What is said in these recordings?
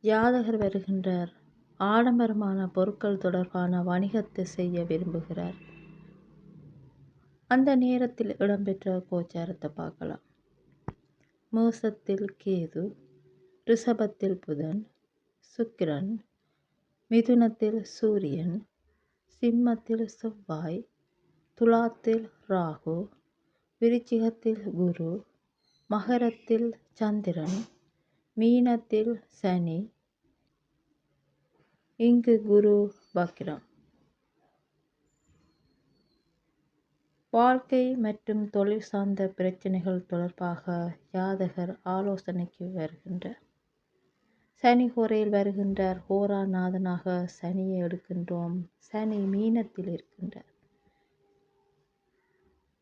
ஜாதகர் வருகின்றார். ஆடம்பரமான பொருட்கள் தொடர்பான வணிகத்தை செய்ய விரும்புகிறார். அந்த நேரத்தில் இடம்பெற்ற கோச்சாரத்தை பார்க்கலாம். மேசத்தில் கேது, ரிஷபத்தில் புதன், சுக்கிரன், மிதுனத்தில் சூரியன், சிம்மத்தில் செவ்வாய், துலாத்தில் ராகு, விருச்சிகத்தில் குரு, மகரத்தில் சந்திரன், மீனத்தில் சனி. இங்கு குரு வக்ரம். வாழ்க்கை மற்றும் தொழில் சார்ந்த பிரச்சனைகள் தொடர்பாக ஜாதகர் ஆலோசனைக்கு வருகின்றார். சனி ஹோரையில் வருகின்றார். ஹோராநாதனாக சனியை எடுக்கின்றோம். சனி மீனத்தில் இருக்கின்றார்.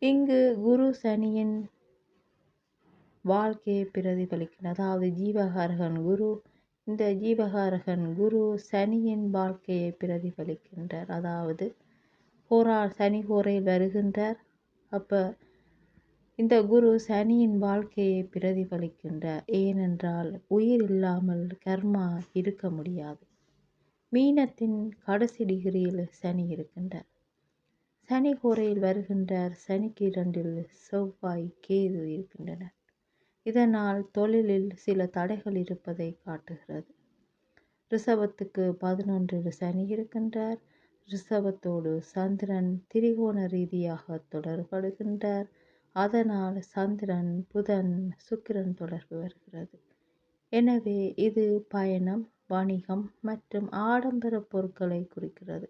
இங்கு குரு சனியின் வாழ்க்கையை பிரதிபலிக்கின்றார். அதாவது ஜீவகாரகன் குரு. இந்த ஜீவகாரகன் குரு சனியின் வாழ்க்கையை பிரதிபலிக்கின்றார். அதாவது சனி ஹோரையில் வருகின்றார். அப்போ இந்த குரு சனியின் வாழ்க்கையை பிரதிபலிக்கின்றார். ஏனென்றால் உயிர் இல்லாமல் கர்மா இருக்க முடியாது. மீனத்தின் கடைசி டிகிரியில் சனி இருக்கின்றார். சனி ஹோரையில் வருகின்றார். சனிக்கு 2 செவ்வாய் கேது இருக்கின்றனர். இதனால் தொழிலில் சில தடைகள் இருப்பதை காட்டுகிறது. ரிஷபத்துக்கு 11 சனி இருக்கின்றார். ரிஷபத்தோடு சந்திரன் திரிகோண ரீதியாக தொடர்படுகின்றார். அதனால் சந்திரன், புதன், சுக்கிரன் தொடர்பு வருகிறது. எனவே இது பயணம், வணிகம் மற்றும் ஆடம்பர பொருட்களை குறிக்கிறது.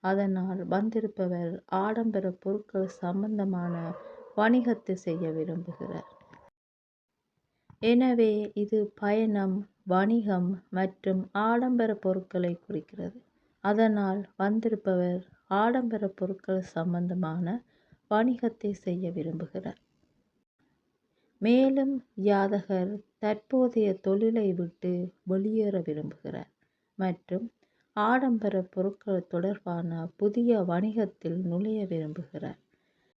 அதனால் வந்திருப்பவர் ஆடம்பர பொருட்கள் சம்பந்தமான வணிகத்தை செய்ய விரும்புகிறார். எனவே இது பயணம், வணிகம் மற்றும் ஆடம்பர பொருட்களை குறிக்கிறது. அதனால் வந்திருப்பவர் ஆடம்பர பொருட்கள் சம்பந்தமான வணிகத்தை செய்ய விரும்புகிறார். மேலும் ஜாதகர் தற்போதைய தொழிலை விட்டு வெளியேற விரும்புகிறார் மற்றும் ஆடம்பர பொருட்கள் தொடர்பான புதிய வணிகத்தில் நுழைய விரும்புகிறார்.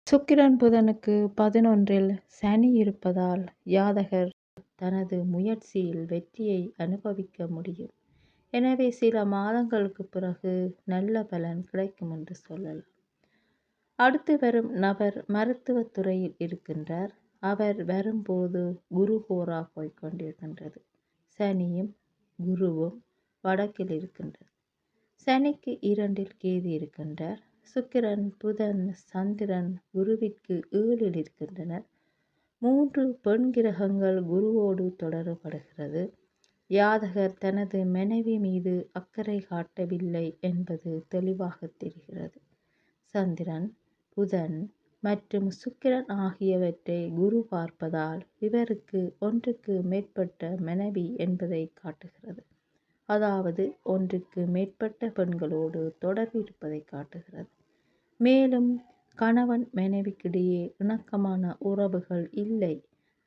சுக்கிரன் புதனுக்கு 11 சனி இருப்பதால் ஜாதகர் தனது முயற்சியில் வெற்றியை அனுபவிக்க முடியும். எனவே சில மாதங்களுக்கு பிறகு நல்ல பலன் கிடைக்கும் என்று சொல்லலாம். அடுத்து வரும் நபர் மருத்துவத்துறையில் இருக்கின்றார். அவர் வரும்போது குரு ஹோரா போய்கொண்டிருக்கின்றது. சனியும் குருவும் வடக்கில் இருக்கின்றது. சனிக்கு 2 கேது இருக்கின்றார். சுக்கிரன், புதன், சந்திரன் குருவிற்கு 7 இருக்கின்றனர். 3 பெண் கிரகங்கள் குருவோடு தொடரப்படுகிறது. ஜாதகர் தனது மனைவி மீது அக்கறை காட்டவில்லை என்பது தெளிவாக தெரிகிறது. சந்திரன், புதன் மற்றும் சுக்கிரன் ஆகியவற்றை குரு பார்ப்பதால் இவருக்கு ஒன்றுக்கு மேற்பட்ட மனைவி என்பதை காட்டுகிறது. அதாவது ஒன்றுக்கு மேற்பட்ட பெண்களோடு தொடர்பு இருப்பதை காட்டுகிறது. மேலும் கணவன் மனைவிக்கிடையே இணக்கமான உறவுகள் இல்லை.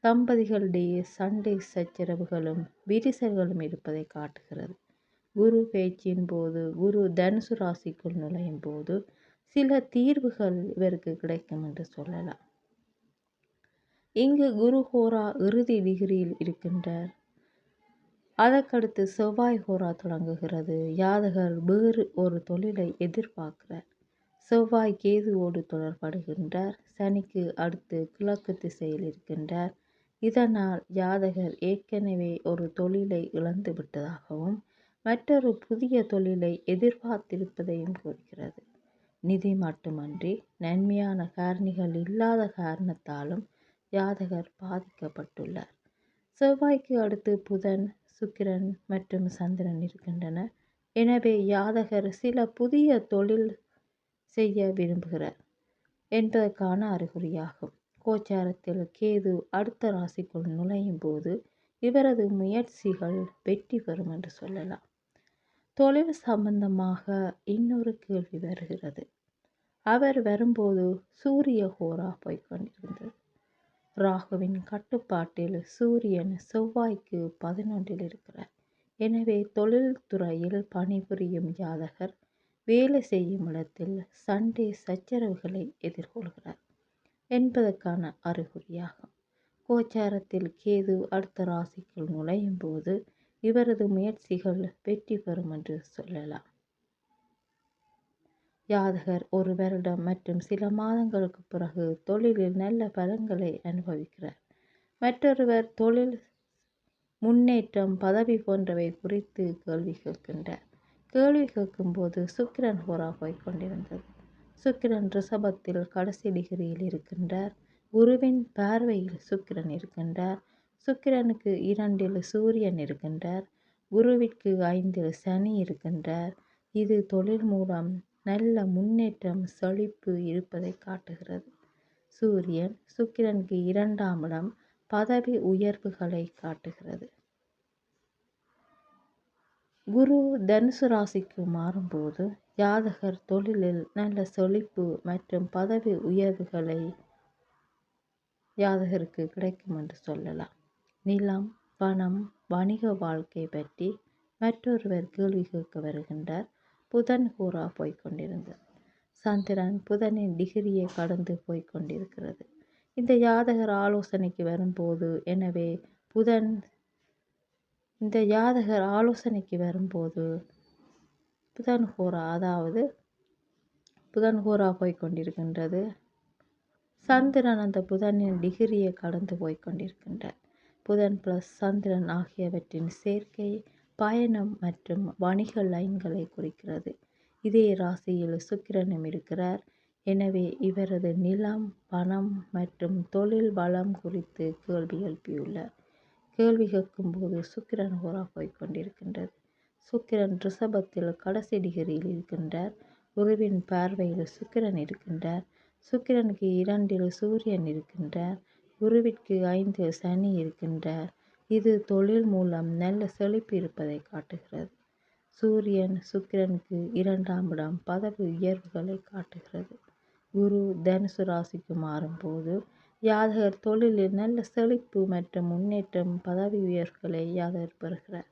தம்பதிகளிடையே சண்டை சச்சரவுகளும் விரிசல்களும் இருப்பதை காட்டுகிறது. குரு பேச்சின் போது குரு தனுசு ராசிக்குள் நுழையும் போது சில தீர்வுகள் இவருக்கு கிடைக்கும் என்று சொல்லலாம். இங்கு குரு ஹோரா இறுதி டிகிரியில் இருக்கின்றார். அதற்கடுத்து செவ்வாய் ஹோரா தொடங்குகிறது. ஜாதகர் வேறு ஒரு தொழிலை எதிர்பார்க்கிறார். செவ்வாய் கேதுவோடு தொடர்படுகின்றார். சனிக்கு அடுத்து கிழக்கு திசையில் இருக்கின்றார். இதனால் ஜாதகர் ஏற்கனவே ஒரு தொழிலை இழந்து விட்டதாகவும் மற்றொரு புதிய தொழிலை எதிர்பார்த்திருப்பதையும் குறிக்கிறது. நிதி மட்டுமன்றி நன்மையான காரணிகள் இல்லாத காரணத்தாலும் ஜாதகர் பாதிக்கப்பட்டுள்ளார். செவ்வாய்க்கு அடுத்து புதன், சுக்கிரன் மற்றும் சந்திரன் இருக்கின்றனர். எனவே ஜாதகர் சில புதிய தொழில் செய்ய விரும்புகிறார் என்பதற்கான அறிகுறியாகும். கோச்சாரத்தில் கேது அடுத்த ராசிக்குள் நுழையும் போது இவரது முயற்சிகள் வெற்றி பெறும் என்று சொல்லலாம். தொழில் சம்பந்தமாக இன்னொரு கேள்வி வருகிறது. அவர் வரும்போது சூரிய ஹோரா போய்கொண்டிருந்தது. ராகுவின் கட்டுப்பாட்டில் சூரியன் செவ்வாய்க்கு 11 இருக்கிறார். எனவே தொழில்துறையில் பணிபுரியும் ஜாதகர் வேலை செய்யும் இடத்தில் சண்டை சச்சரவுகளை எதிர்கொள்கிறார் என்பதற்கான அறிகுறியாகும். கோச்சாரத்தில் கேது அடுத்த ராசிக்குள் நுழையும் போது இவரது முயற்சிகள் வெற்றி பெறும் என்று சொல்லலாம். ஜாதகர் ஒரு வருடம் மற்றும் சில மாதங்களுக்கு பிறகு தொழிலில் நல்ல பலன்களை அனுபவிக்கிறார். மற்றொருவர் தொழில் முன்னேற்றம், பதவி போன்றவை குறித்து கேள்வி கேட்கின்றார். கேள்வி கேட்கும்போது சுக்கிரன் ஹோரா போய்கொண்டிருந்தது. சுக்கிரன் ரிஷபத்தில் கடைசி டிகிரியில் இருக்கின்றார். குருவின் பார்வையில் சுக்கிரன் இருக்கின்றார். சுக்கிரனுக்கு 2இல் சூரியன் இருக்கின்றார். குருவிற்கு 5இல் சனி இருக்கின்றார். இது தொழில் மூலம் நல்ல முன்னேற்றம், செழிப்பு இருப்பதை காட்டுகிறது. சூரியன் சுக்கிரனுக்கு 2ஆம் இடம் பதவி உயர்வுகளை காட்டுகிறது. குரு தனுசு ராசிக்கு மாறும்போது ஜாதகர் தொழிலில் நல்ல செழிப்பு மற்றும் பதவி உயர்வுகளை ஜாதகருக்கு கிடைக்கும் என்று சொல்லலாம். நிலம், பணம், வணிக வாழ்க்கை பற்றி மற்றொருவர் கேள்வி கேட்க வருகின்றார். புதன் ஹோரா போய்கொண்டிருந்தது. சந்திரன் புதனின் டிகிரியை கடந்து போய்கொண்டிருக்கிறது. இந்த ஜாதகர் ஆலோசனைக்கு வரும்போது புதன் ஹோரா போய்கொண்டிருக்கின்றது. சந்திரன் அந்த புதனின் டிகிரியை கடந்து போய்கொண்டிருக்கின்றார். புதன் பிளஸ் சந்திரன் ஆகியவற்றின் சேர்க்கை பயணம் மற்றும் வணிக லைன்களை குறிக்கிறது. இதே ராசியில் சுக்கிரனும் இருக்கிறார். எனவே இவரது நிலம், பணம் மற்றும் தொழில் வளம் குறித்து கேள்வி எழுப்பியுள்ளார். கேள்வி கேட்கும்போது சுக்கிரன் ஹோரா போய்கொண்டிருக்கின்றது. சுக்கிரன் ரிஷபத்தில் கடைசி டிகிரியில் இருக்கின்றார். குருவின் பார்வையில் சுக்கிரன் இருக்கின்றார். சுக்கிரனுக்கு 2இல் சூரியன் இருக்கின்றார். குருவிற்கு 5இல் சனி இருக்கின்றார். இது தொழில் மூலம் நல்ல செழிப்பு இருப்பதை காட்டுகிறது. சூரியன் சுக்கிரனுக்கு 2ஆம் இடம் பதவி உயர்வுகளை காட்டுகிறது. குரு தனுசு ராசிக்கு மாறும்போது ஜாதகர் தொழிலில் நல்ல செழிப்பு மற்றும் முன்னேற்றம், பதவி உயர்வுகளை ஜாதகர் பெறுகிறார்.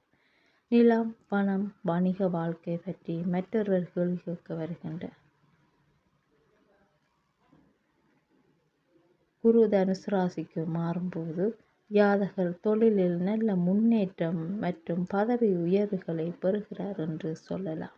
நிலம், பணம், வணிக வாழ்க்கை பற்றி மற்றொருவர் கேள்வி கேட்க வருகின்றார். குரு தனுசு ராசிக்கு மாறும்போது ஜாதகர் தொழிலில் நல்ல முன்னேற்றம் மற்றும் பதவி உயர்வுகளை பெறுகிறார் என்று சொல்லலாம்.